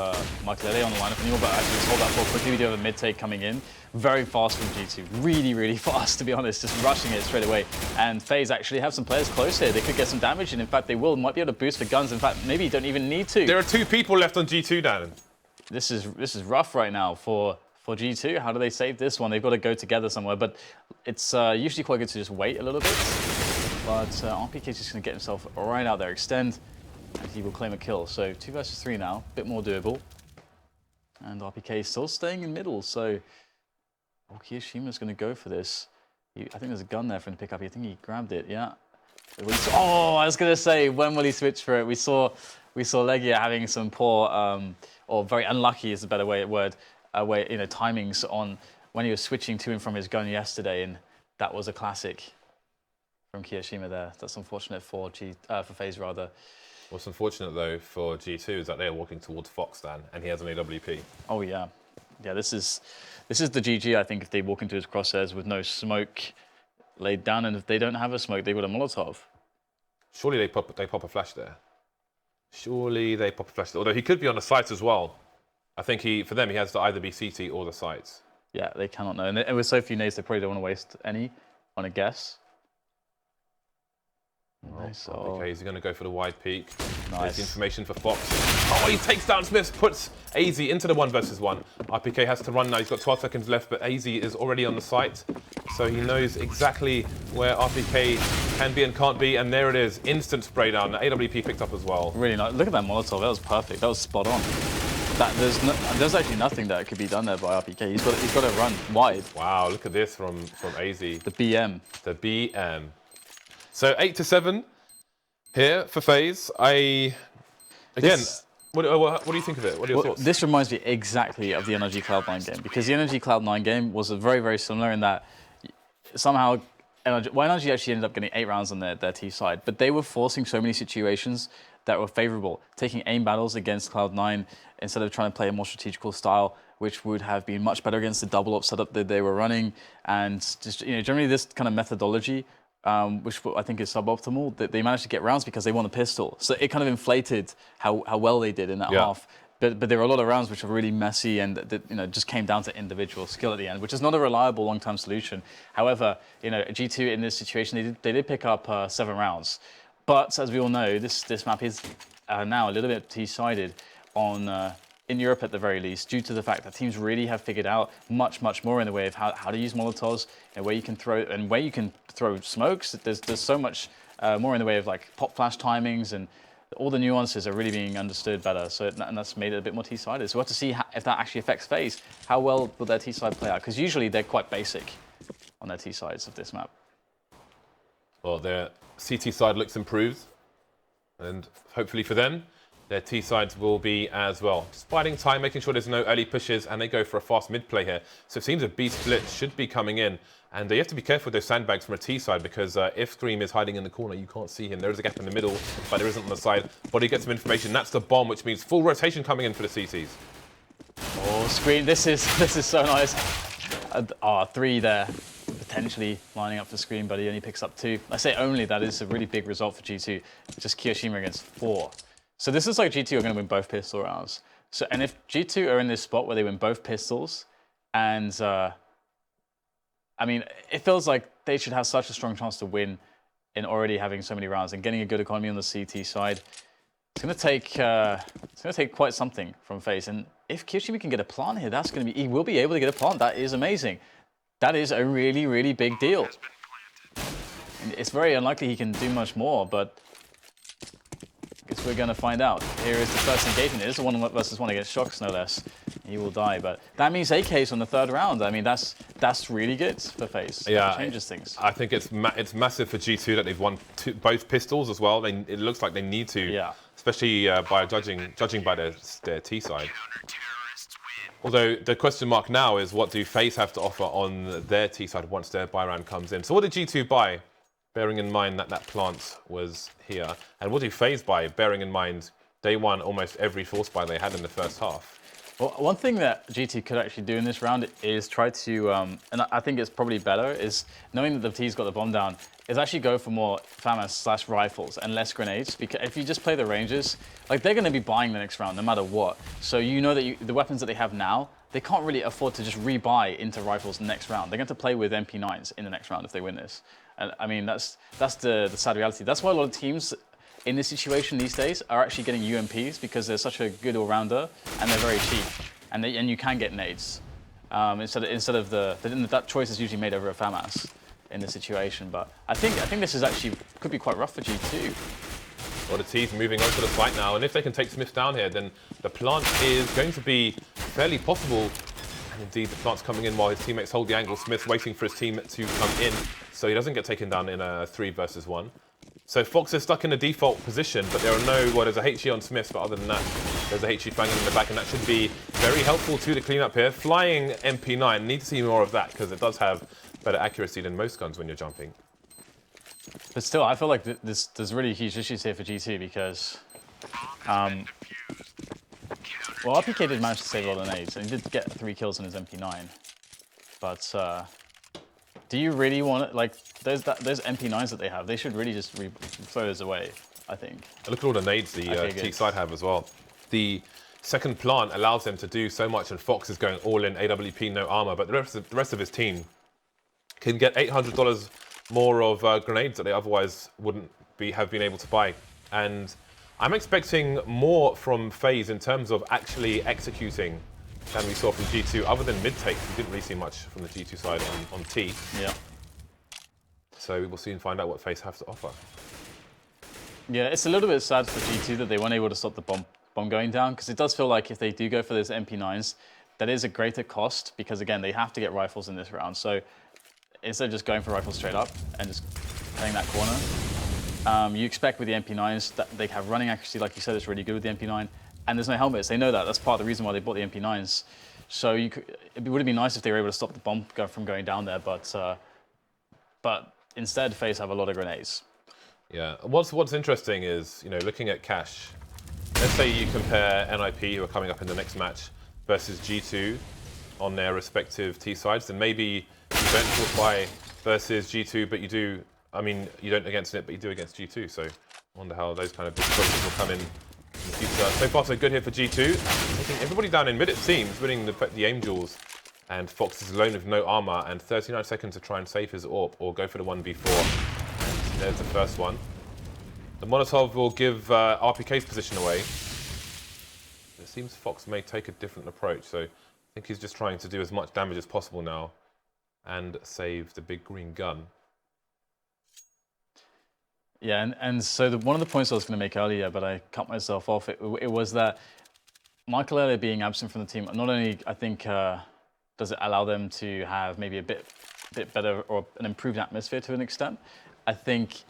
Speaker 2: Michael Ele on the lineup anymore, but actually just hold that ball quickly. We do have a mid-take coming in. Very fast from G2. Really, really fast, to be honest, just rushing it straight away. And FaZe actually have some players close here. They could get some damage, and in fact, they might be able to boost for guns. In fact, maybe you don't even need to.
Speaker 1: There are 2 people left on G2, Dan.
Speaker 2: This is rough right now for G2. How do they save this one? They've got to go together somewhere, but it's usually quite good to just wait a little bit. But RpK is just going to get himself right out there, extend, and he will claim a kill. So 2 versus 3 now, a bit more doable. And RpK is still staying in middle, so kioShiMa is going to go for this. I think there's a gun there for him to pick up. I think he grabbed it, yeah. Oh, I was going to say, when will he switch for it? We saw Legia having some poor, or very unlucky is the better word, timings on when he was switching to and from his gun yesterday, and that was a classic from kioShiMa there. That's unfortunate for FaZe rather.
Speaker 1: What's unfortunate though for G2 is that they are walking towards Fox, Dan, and he has an AWP.
Speaker 2: Oh yeah, this is the GG. I think if they walk into his crosshairs with no smoke laid down, and if they don't have a smoke, they've got a Molotov.
Speaker 1: Surely they pop a flash there. Surely they pop a flash there. Although he could be on the site as well. I think for them he has to either be CT or the sites. Yeah,
Speaker 2: they cannot know, and with so few nades, they probably don't want to waste any on a guess.
Speaker 1: Nice. Okay, is he going to go for the wide peak?
Speaker 2: Nice.
Speaker 1: There's the information for Fox. Oh, he takes down SmithZz, puts aizy into the 1 versus 1. RpK has to run now. He's got 12 seconds left, but aizy is already on the site. So he knows exactly where RpK can be and can't be. And there it is, instant spray down. The AWP picked up as well.
Speaker 2: Really nice. Look at that Molotov. That was perfect. That was spot on. There's actually nothing that could be done there by RpK. He's got to run wide.
Speaker 1: Wow, look at this from aizy.
Speaker 2: The BM.
Speaker 1: The BM. So 8-7 here for FaZe. What do you think of it? What are your thoughts?
Speaker 2: This reminds me exactly of the NRG Cloud9 game, because the NRG Cloud9 game was very, very similar in that somehow NRG actually ended up getting 8 rounds on their T side, but they were forcing so many situations that were favorable, taking aim battles against Cloud9 instead of trying to play a more strategical style, which would have been much better against the double up setup that they were running. And just generally this kind of methodology, which I think is suboptimal, that they managed to get rounds because they won a pistol. So it kind of inflated how well they did in that half. But there were a lot of rounds which were really messy and that just came down to individual skill at the end, which is not a reliable long-term solution. However, G2 in this situation, they did pick up 7 rounds. But as we all know, this map is now a little bit T-sided on in Europe at the very least, due to the fact that teams really have figured out much more in the way of how to use Molotovs and where you can throw smokes. There's so much more in the way of like pop flash timings, and all the nuances are really being understood better. So and that's made it a bit more T-sided. So we'll have to see if that actually affects FaZe. How well will their T-side play out? Because usually they're quite basic on their T-sides of this map.
Speaker 1: Well, their CT side looks improved, and hopefully for them, their T sides will be as well. Just biding time, making sure there's no early pushes, and they go for a fast mid play here. So it seems a B split should be coming in. And you have to be careful with those sandbags from a T side, because if Scream is hiding in the corner, you can't see him. There is a gap in the middle, but there isn't on the side. Bodyy gets some information. That's the bomb, which means full rotation coming in for the CTs.
Speaker 2: Oh, Scream, this is so nice. 3 there, potentially lining up for Scream, but he only picks up 2. I say only, that is a really big result for G2. Just kioShiMa against 4. So this is like G2 are going to win both pistol rounds. So, and if G2 are in this spot where they win both pistols, and I mean, it feels like they should have such a strong chance to win in already having so many rounds and getting a good economy on the CT side. It's going to take quite something from FaZe. And if kioShiMa can get a plant here, that's going to be, he will be able to get a plant. That is amazing. That is a really, really big deal. It's very unlikely he can do much more, but I guess we're going to find out. Here is the first engagement. It is a 1 versus 1 against shox, no less. He will die, but that means AKs on the 3rd round. I mean, that's really good for FaZe.
Speaker 1: Yeah,
Speaker 2: it changes things.
Speaker 1: I think it's massive for G2 that they've won both pistols as well. It looks like they need to,
Speaker 2: yeah.
Speaker 1: Especially by judging by their T side. Although the question mark now is, what do FaZe have to offer on their T side once their buy round comes in? So what did G2 buy, bearing in mind that plant was here? And what do FaZe buy, bearing in mind they won almost every force buy they had in the first half?
Speaker 2: Well, one thing that G2 could actually do in this round is try to, and I think it's probably better, is knowing that the T's got the bomb down, is actually go for more FAMAS / rifles and less grenades. Because if you just play the ranges, like they're going to be buying the next round no matter what. So you know that the weapons that they have now, they can't really afford to just rebuy into rifles the next round. They're going to play with MP9s in the next round if they win this. And I mean, that's the sad reality. That's why a lot of teams in this situation these days are actually getting UMPs, because they're such a good all-rounder and they're very cheap, and you can get nades instead of that choice is usually made over a FAMAS in this situation. But I think this is actually could be quite rough for G2.
Speaker 1: Well, the T's moving on to the site now, and if they can take Smith down here, then the plant is going to be fairly possible. And indeed, the plant's coming in while his teammates hold the angle. Smith's waiting for his team to come in, so he doesn't get taken down in a 3 versus 1. So Fox is stuck in the default position, but there are there's a HE on Smith, but other than that, there's a HE fanging in the back, and that should be very helpful to the cleanup here. Flying MP9, need to see more of that, because it does have better accuracy than most guns when you're jumping.
Speaker 2: But still, I feel like there's really huge issues here for G2, because well, RpK did manage to save a lot of nades, and he did get 3 kills on his MP9, but do you really want it? Like, those MP9s that they have, they should really just throw those away, I think.
Speaker 1: Look at all the nades the T side have as well. The second plant allows them to do so much, and Fox is going all in, AWP, no armor, but the rest of his team can get $800 more of grenades that they otherwise wouldn't have been able to buy. And I'm expecting more from FaZe in terms of actually executing than we saw from G2, other than mid-takes. We didn't really see much from the G2 side on T.
Speaker 2: Yeah.
Speaker 1: So we will soon find out what FaZe have to offer.
Speaker 2: Yeah, it's a little bit sad for G2 that they weren't able to stop the bomb going down, because it does feel like if they do go for those MP9s, that is a greater cost, because again, they have to get rifles in this round. So instead of just going for rifles straight up and just playing that corner, you expect with the MP9s that they have running accuracy, like you said, it's really good with the MP9. And there's no helmets. They know that. That's part of the reason why they bought the MP9s. So it would have been nice if they were able to stop the bomb from going down there, but instead, FaZe have a lot of grenades.
Speaker 1: Yeah. What's interesting is, looking at cash. Let's say you compare NIP, who are coming up in the next match, versus G2 on their respective T sides, then maybe you don't force buy versus G2, but you do. I mean, you don't against it, but you do against G2. So I wonder how those kind of big choices will come in the future. So far, so good here for G2. Taking everybody down in mid, it seems, winning the aim duels. And Fox is alone with no armor and 39 seconds to try and save his AWP or go for the 1v4. And there's the first one. The Molotov will give RpK's position away. It seems Fox may take a different approach, so I think he's just trying to do as much damage as possible now and save the big green gun.
Speaker 2: Yeah, and so one of the points I was going to make earlier, but I cut myself off, it was that Michael Elliott being absent from the team, not only, I think, does it allow them to have maybe a bit better or an improved atmosphere to an extent, I think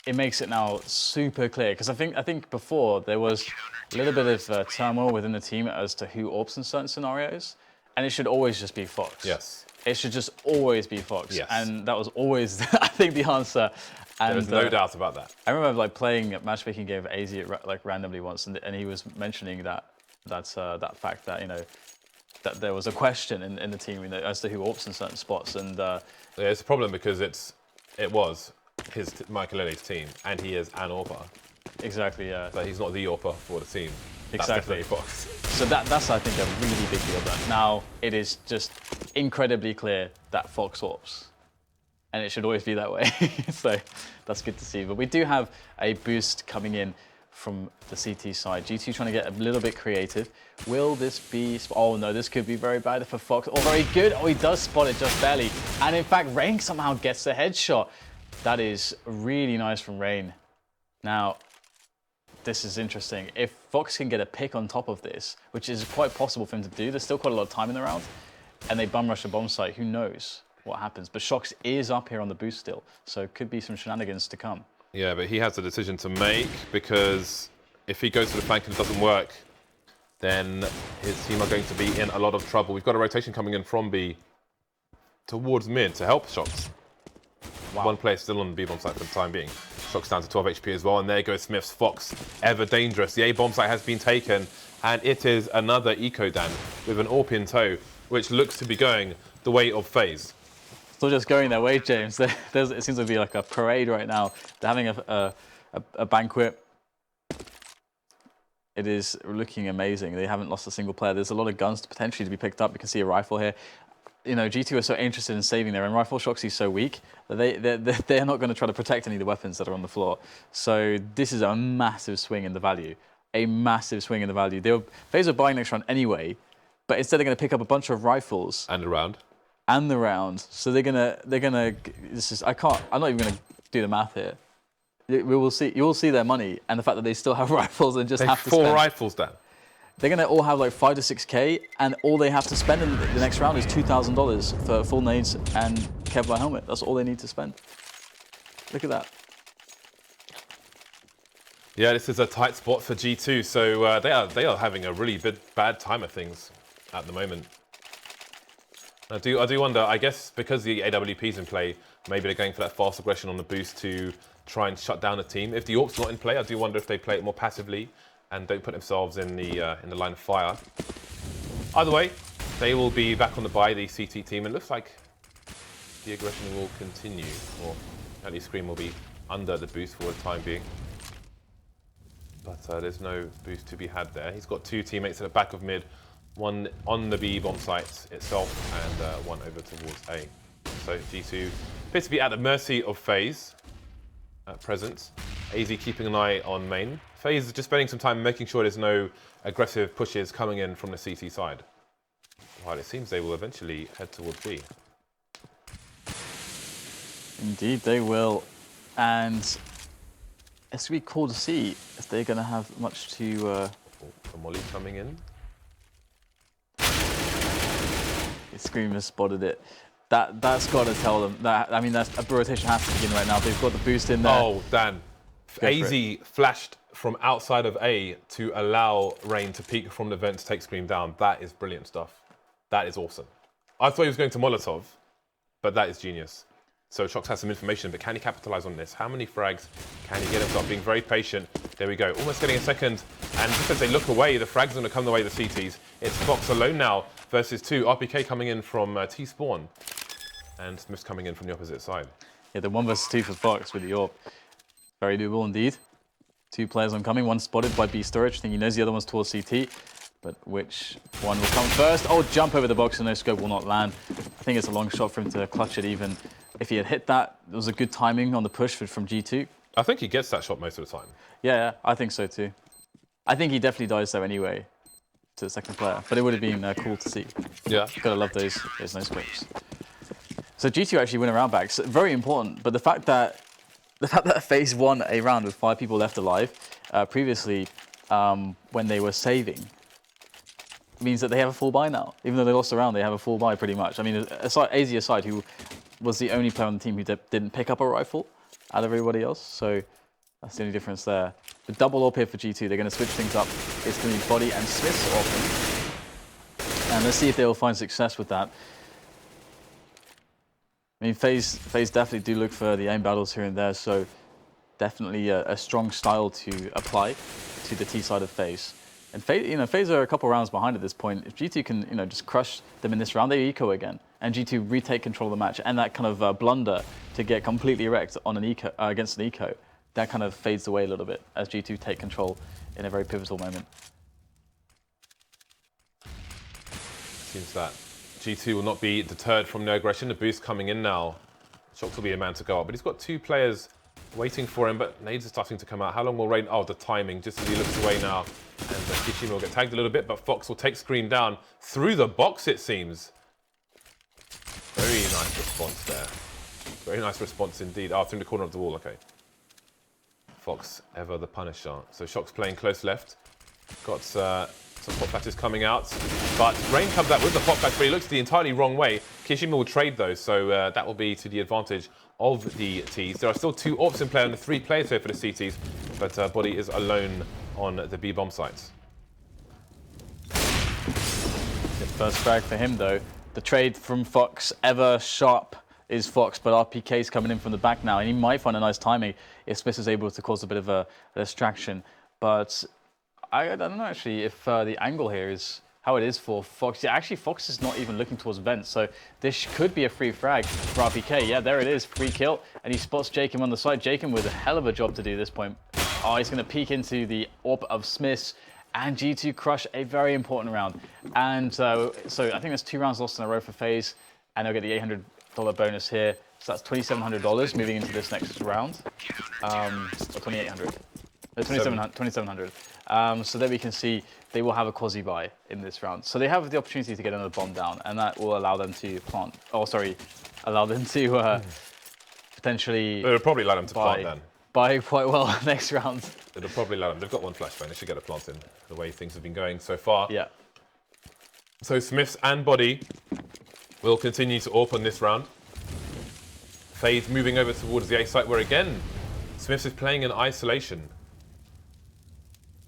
Speaker 2: it makes it now super clear, because I think before there was a little bit of turmoil within the team as to who AWPs in certain scenarios, and it should always just be Fox.
Speaker 1: Yes.
Speaker 2: It should just always be Fox.
Speaker 1: Yes.
Speaker 2: And that was always, I think, the answer. And
Speaker 1: There's no doubt about that.
Speaker 2: I remember like playing a matchmaking game with aizy like randomly once, and he was mentioning that fact that, you know, that there was a question in the team, you know, as to who AWPs in certain spots, and
Speaker 1: yeah, it's a problem because it was Michael Ellie's team, and he is an AWPer.
Speaker 2: Exactly, yeah.
Speaker 1: But he's not the AWPer for the team. That's
Speaker 2: Exactly.
Speaker 1: definitely Fox.
Speaker 2: So that's I think a really big deal. That now it is just incredibly clear that Fox AWPs, and it should always be that way. So that's good to see. But we do have a boost coming in from the CT side. G2 trying to get a little bit creative. Will this be... Oh no, this could be very bad for Fox. Oh, very good. Oh, he does spot it just barely. And in fact, Rain somehow gets the headshot. That is really nice from Rain. Now, this is interesting. If Fox can get a pick on top of this, which is quite possible for him to do, there's still quite a lot of time in the round, and they bum rush a bomb site, who knows what happens. But shox is up here on the boost still, so could be some shenanigans to come.
Speaker 1: Yeah, but he has a decision to make, because if he goes to the flank and it doesn't work, then his team are going to be in a lot of trouble. We've got a rotation coming in from B towards mid to help shox. Wow. One player still on the B bomb site for the time being. shox down to 12 HP as well, and there goes Smith's Fox, ever dangerous. The A bomb site has been taken, and it is another Eco Dan with an AWP in tow, which looks to be going the way of FaZe.
Speaker 2: Still just going their way, James. It seems to be like a parade right now. They're having a banquet. It is looking amazing. They haven't lost a single player. There's a lot of guns potentially to be picked up. You can see a rifle here. You know, G2 are so interested in saving their own rifle. shox is so weak that they're not going to try to protect any of the weapons that are on the floor. So this is a massive swing in the value. A massive swing in the value. FaZe are buying next round anyway, but instead they're going to pick up a bunch of rifles.
Speaker 1: And a round.
Speaker 2: And the round. So they're gonna I'm not even gonna do the math here. We will see. You will see their money and the fact that they still have rifles and just have to spend.
Speaker 1: 4 rifles down.
Speaker 2: They're gonna all have like 5 to 6K, and all they have to spend in the next round is $2,000 for full nades and Kevlar helmet. That's all they need to spend. Look at that.
Speaker 1: Yeah, this is a tight spot for G2. So they are having a really bad time of things at the moment. I do wonder, I guess because the AWP's in play, maybe they're going for that fast aggression on the boost to try and shut down a team. If the AWP's not in play, I do wonder if they play it more passively and don't put themselves in the line of fire. Either way, they will be back on the buy, the CT team. It looks like the aggression will continue, or at least Scream will be under the boost for the time being. But there's no boost to be had there. He's got 2 teammates at the back of mid. One on the B bomb site itself, and one over towards A. So G2 appears to be at the mercy of FaZe at present. aizy keeping an eye on main. FaZe is just spending some time making sure there's no aggressive pushes coming in from the CT side. While it seems they will eventually head towards B.
Speaker 2: Indeed, they will. And it's going to be cool to see if they're going to have much to...
Speaker 1: The Molly coming in.
Speaker 2: Scream has spotted it. That's got to tell them that. I mean, a rotation has to begin right now. They've got the boost in there.
Speaker 1: Oh, Dan. aizy flashed from outside of A to allow Rain to peek from the vent to take Scream down. That is brilliant stuff. That is awesome. I thought he was going to Molotov, but that is genius. So shox has some information, but can he capitalize on this? How many frags can he get himself? Being very patient. There we go. Almost getting a second. And just as they look away, the frags are going to come the way of the CTs. It's Fox alone now versus 2. RpK coming in from T-spawn. And Smith's coming in from the opposite side.
Speaker 2: Yeah, the 1 versus 2 for Fox with the AWP. Very doable indeed. 2 players oncoming. One spotted by B storage. I think he knows the other one's towards CT. But which one will come first? Oh, jump over the box and no scope will not land. I think it's a long shot for him to clutch it even. If he had hit that, it was a good timing on the push from G2.
Speaker 1: I think he gets that shot most of the time.
Speaker 2: Yeah, I think so too. I think he definitely dies there anyway to the second player, but it would have been cool to see.
Speaker 1: Yeah.
Speaker 2: Gotta love those no scopes. So G2 actually win a round back. So very important, but the fact that FaZe won a round with 5 people left alive previously when they were saving means that they have a full buy now. Even though they lost a round, they have a full buy pretty much. I mean, aizy aside, who was the only player on the team who didn't pick up a rifle out of everybody else. So that's the only difference there. The double AWP here for G2. They're going to switch things up. It's going to be bodyy and SmithZz AWPing. And let's see if they will find success with that. I mean, FaZe definitely do look for the aim battles here and there, so definitely a strong style to apply to the T side of FaZe. And FaZe are a couple rounds behind at this point. If G2 can, just crush them in this round, they eco again, and G2 retake control of the match. And that kind of blunder to get completely wrecked on an eco against an eco, that kind of fades away a little bit as G2 take control in a very pivotal moment.
Speaker 1: Seems that G2 will not be deterred from their aggression. The boost coming in now. shox will be a man to go up, but he's got 2 players waiting for him, but nades are starting to come out. How long will Rain? Oh, the timing, just as he looks away now. And kioShiMa will get tagged a little bit, but Fox will take Scream down through the box, it seems. Very nice response there. Very nice response indeed. Oh, through the corner of the wall, okay. Fox, ever the punisher. So shox playing close left. Got some pop flashes coming out, but Rain comes out with the pop flash, but he looks the entirely wrong way. kioShiMa will trade those, so that will be to the advantage of the Ts. There are still 2 AWPs in play and 3 players here for the CTs, but bodyy is alone on the B bomb sites.
Speaker 2: Good first frag for him though. The trade from Fox, ever sharp is Fox, but RpK's coming in from the back now, and he might find a nice timing if SmithZz is able to cause a bit of a distraction. But I don't know actually if the angle here is how it is for Fox. Yeah, actually Fox is not even looking towards vents, so this could be a free frag for RpK. Yeah, there it is, free kill, and he spots jkaem on the side. jkaem with a hell of a job to do this point. Oh, he's going to peek into the AWP of SmithZz, and G2 crush a very important round. And so I think there's 2 rounds lost in a row for FaZe, and they'll get the $800 bonus here. So that's $2,700 moving into this next round, or 2,800. 2,700. So there we can see they will have a quasi buy in this round. So they have the opportunity to get another bomb down, and that will allow them to plant. Oh, sorry, allow them to potentially.
Speaker 1: It'll probably allow them to plant then.
Speaker 2: Buy quite well next round.
Speaker 1: It'll probably allow them. They've got 1 flashbang. They should get a plant in the way things have been going so far.
Speaker 2: Yeah.
Speaker 1: So SmithZz and bodyy will continue to AWP on this round. FaZe moving over towards the A site, where again SmithZz is playing in isolation.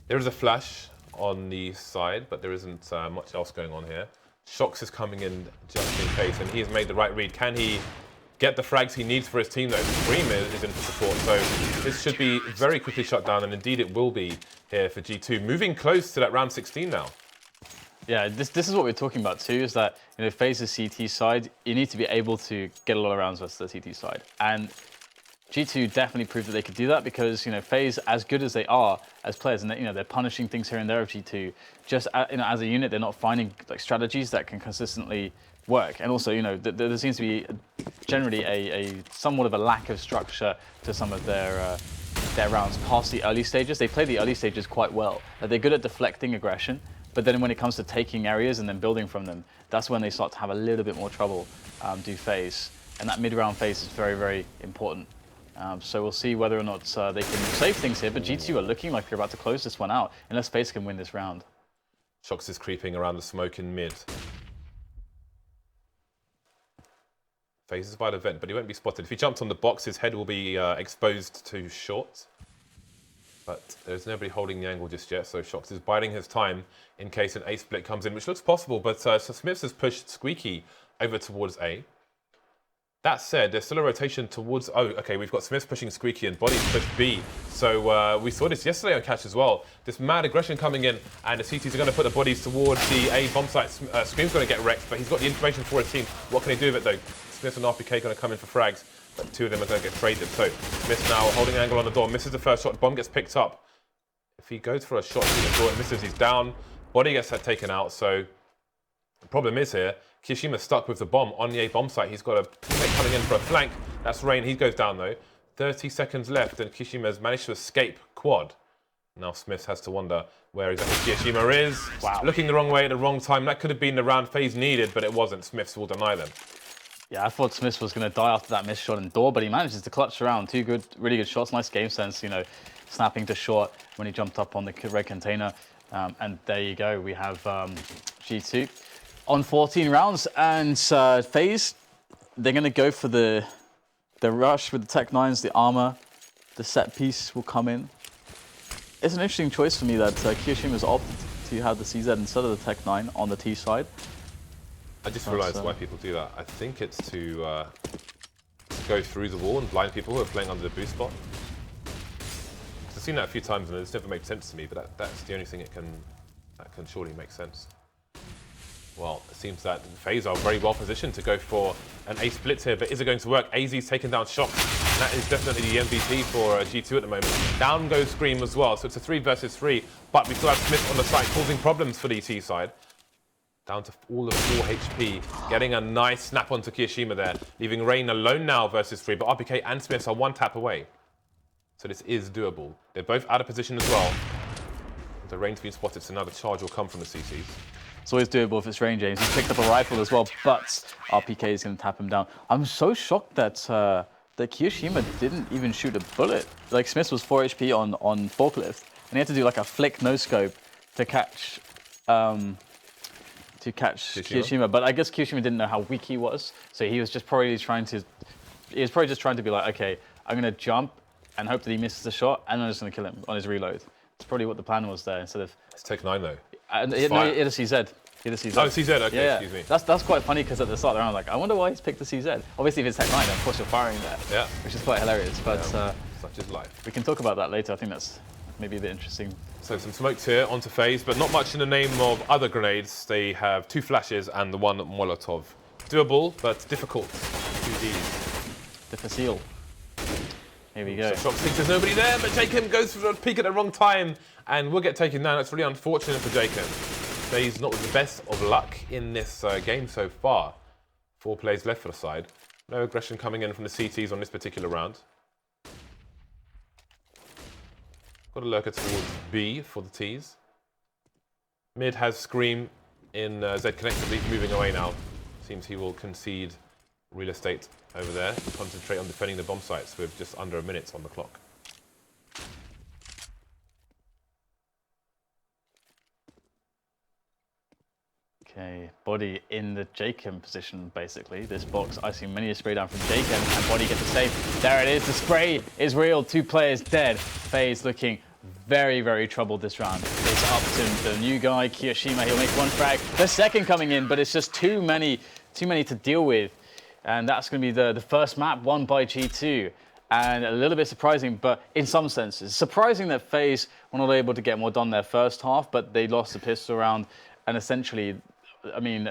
Speaker 1: There is a flash on the side, but there isn't much else going on here. shox is coming in just in case, and he has made the right read. Can he get the frags he needs for his team, though? Scream is in for support, so this should be very quickly shut down, and indeed it will be here for G2. Moving close to that round 16 now.
Speaker 2: Yeah, this is what we're talking about too, is that FaZe's CT side, you need to be able to get a lot of rounds versus the CT side. And G2 definitely proved that they could do that, because FaZe, as good as they are as players, and they're punishing things here and there of G2, just as a unit, they're not finding strategies that can consistently work. And also, there seems to be generally a somewhat of a lack of structure to some of their rounds past the early stages. They play the early stages quite well. They're good at deflecting aggression, but then when it comes to taking areas and then building from them, that's when they start to have a little bit more trouble, do FaZe. And that mid-round phase is very, very important. So we'll see whether or not they can save things here, but G2 are looking like they're about to close this one out, unless FaZe can win this round.
Speaker 1: shox is creeping around the smoke in mid. FaZe is by the vent, but he won't be spotted. If he jumps on the box, his head will be exposed to short. But there's nobody holding the angle just yet, so shox is biding his time in case an A split comes in, which looks possible, but so SmithZz has pushed Squeaky over towards A. That said, there's still a rotation towards... Oh, okay, we've got SmithZz pushing Squeaky and bodyy push B. So we saw this yesterday on Catch as well. This mad aggression coming in, and the CTs are going to put the bodies towards the A bomb site. Scream's going to get wrecked, but he's got the information for his team. What can they do with it, though? SmithZz and RpK are going to come in for frags, but 2 of them are going to get traded. So SmithZz now holding angle on the door, misses the first shot, bomb gets picked up. If he goes for a shot through the door and misses, he's down. bodyy gets that taken out, so the problem is here, kioShiMa's stuck with the bomb on the A bomb site. He's got a teammate coming in for a flank. That's Rain. He goes down though. 30 seconds left, and kioShiMa's managed to escape quad. Now SmithZz has to wonder where exactly kioShiMa is.
Speaker 2: Wow.
Speaker 1: Looking the wrong way at the wrong time. That could have been the round FaZe needed, but it wasn't. SmithZz will deny them.
Speaker 2: Yeah, I thought SmithZz was going to die after that missed shot in door, but he manages to clutch around. 2 good, really good shots. Nice game sense, snapping to short when he jumped up on the red container. And there you go. We have G2 on 14 rounds, and FaZe they're going to go for the rush with the Tech 9s, the armor, the set piece will come in. It's an interesting choice for me that kioShiMa's opted to have the CZ instead of the Tech 9 on the T side.
Speaker 1: I just realized why people do that. I think it's to go through the wall and blind people who are playing under the boost spot. I've seen that a few times and it's never made sense to me, but that's the only thing that can surely make sense. Well, it seems that FaZe are very well positioned to go for an ace blitz here, but is it going to work? aizy's taken down shox. That is definitely the MVP for G2 at the moment. Down goes Scream as well, so it's a 3 versus 3, but we still have Smith on the side causing problems for the T side. Down to all of 4 HP, getting a nice snap onto kioShiMa there, leaving Rain alone now versus 3, but RpK and Smith are 1 tap away. So this is doable. They're both out of position as well. The Rain's been spotted, so now the charge will come from the CCs.
Speaker 2: It's always doable if it's Rain, James. He's picked up a rifle as well, but RpK is going to tap him down. I'm so shocked that that kioShiMa didn't even shoot a bullet. Like, Smith was 4 HP on forklift, and he had to do like a flick no-scope to catch kioShiMa. But I guess kioShiMa didn't know how weak he was, so he was just probably trying to be like, okay, I'm going to jump and hope that he misses the shot, and I'm just going to kill him on his reload. That's probably what the plan was there, instead of...
Speaker 1: It's Tech 9 though.
Speaker 2: No, he had a CZ.
Speaker 1: Oh, CZ, okay,
Speaker 2: yeah.
Speaker 1: Excuse me.
Speaker 2: That's quite funny because at the start, I'm like, I wonder why he's picked the CZ. Obviously, if it's Tech 9, of course you're firing there.
Speaker 1: Yeah.
Speaker 2: Which is quite hilarious, but
Speaker 1: such is life.
Speaker 2: we can talk about that later. I think that's maybe a bit interesting.
Speaker 1: So some smokes here onto FaZe, but not much in the name of other grenades. They have 2 flashes and the 1 Molotov. Doable, but difficult. 2Ds.
Speaker 2: The Facile. Here we go.
Speaker 1: So shox thinks there's nobody there, but jkaem goes for a peek at the wrong time and will get taken down. That's really unfortunate for jkaem. FaZe not with the best of luck in this game so far. 4 players left for the side. No aggression coming in from the CTs on this particular round. Got a lurker towards B for the Ts. Mid has Scream in Z connected, moving away now. Seems he will concede real estate over there. Concentrate on defending the bomb sites with just under a minute on the clock.
Speaker 2: Okay, bodyy in the jkaem position, basically. This box, I see many a spray down from jkaem, and bodyy gets the save. There it is, the spray is real. 2 players dead. FaZe looking very, very troubled this round. It's up to the new guy, kioShiMa. He'll make 1 frag. The second coming in, but it's just too many to deal with. And that's going to be the first map won by G2. And a little bit surprising, but in some senses. Surprising that FaZe were not able to get more done their first half, but they lost the pistol round. And essentially, I mean,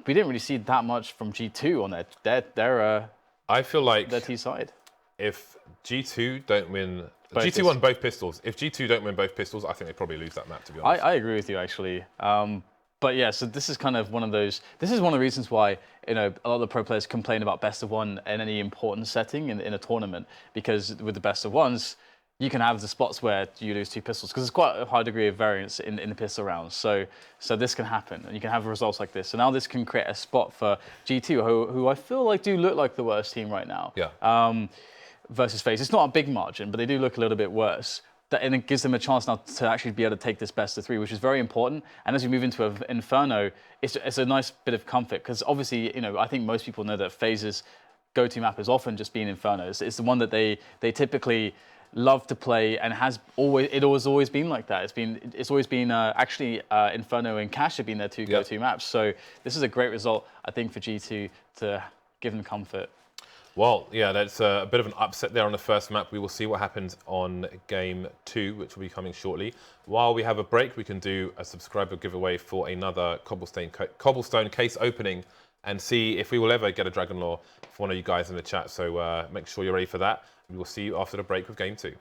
Speaker 2: we didn't really see that much from G2 on their
Speaker 1: I feel like
Speaker 2: their T side.
Speaker 1: If G2 don't win,
Speaker 2: Both
Speaker 1: G2 won both pistols. If G2 don't win both pistols, I think they probably lose that map, to be honest.
Speaker 2: I agree with you, actually. But yeah, so this is kind of one of those. This is one of the reasons why a lot of the pro players complain about best of 1 in any important setting in a tournament, because with the best of 1s, you can have the spots where you lose 2 pistols, because there's quite a high degree of variance in the pistol rounds. So this can happen, and you can have results like this. So now this can create a spot for G2, who I feel like do look like the worst team right now.
Speaker 1: Yeah.
Speaker 2: Versus FaZe. It's not a big margin, but they do look a little bit worse. And it gives them a chance now to actually be able to take this best of 3, which is very important. And as we move into an Inferno, it's a nice bit of comfort, because obviously, I think most people know that FaZe's go-to map has often just been Infernos. It's the one that they typically love to play, and has always been like that. It's always been actually Inferno and Cash have been their 2 go-to maps. So this is a great result, I think, for G2 to give them comfort.
Speaker 1: Well, yeah, that's a bit of an upset there on the first map. We will see what happens on game 2, which will be coming shortly. While we have a break, we can do a subscriber giveaway for another cobblestone case opening, and see if we will ever get a Dragon Lore for one of you guys in the chat. So make sure you're ready for that. We will see you after the break with game 2.